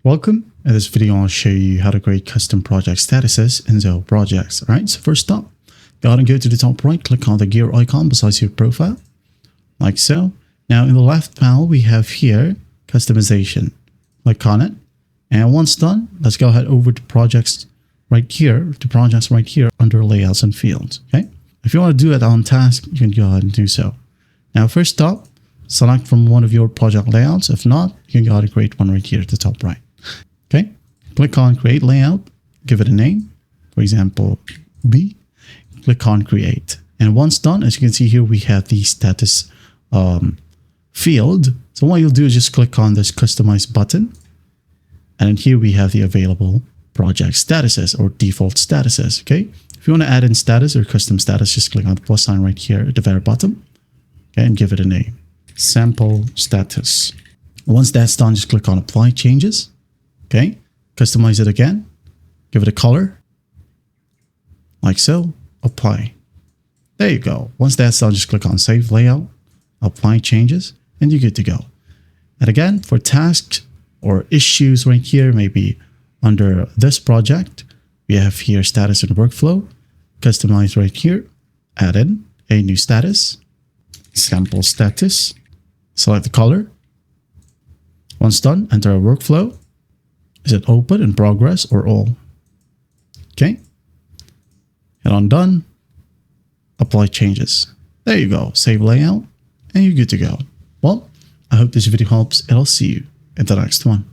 Welcome. In this video, I'll show you how to create custom project statuses in Zoho Projects. All right, so first up, go ahead and go to the top right, click on the gear icon beside your profile, like so. Now in the left panel, we have here customization. Click on it. And once done, let's go ahead over to projects right here, under layouts and fields. Okay. If you want to do it on task, you can go ahead and do so. Now, first up, select from one of your project layouts. If not, you can go ahead and create one right here at the top right. Okay. Click on create layout, give it a name, for example, B. Click on create. And once done, as you can see here, we have the status field. So what you'll do is just click on this customize button. And then here we have the available project statuses or default statuses. Okay. If you want to add in status or custom status, just click on the plus sign right here at the very bottom. Okay, and give it a name. Sample status. Once that's done, just click on apply changes. Okay. Customize it again. Give it a color. Like so. Apply. There you go. Once that's done, just click on save layout. Apply changes. And you're good to go. And again, for tasks or issues right here, maybe under this project, we have here status and workflow. Customize right here. Add in a new status. Sample status. Select the color. Once done, enter a workflow. Is it open, in progress, or all? Okay. Hit on done. Apply changes. There you go. Save layout. And you're good to go. Well, I hope this video helps, and I'll see you in the next one.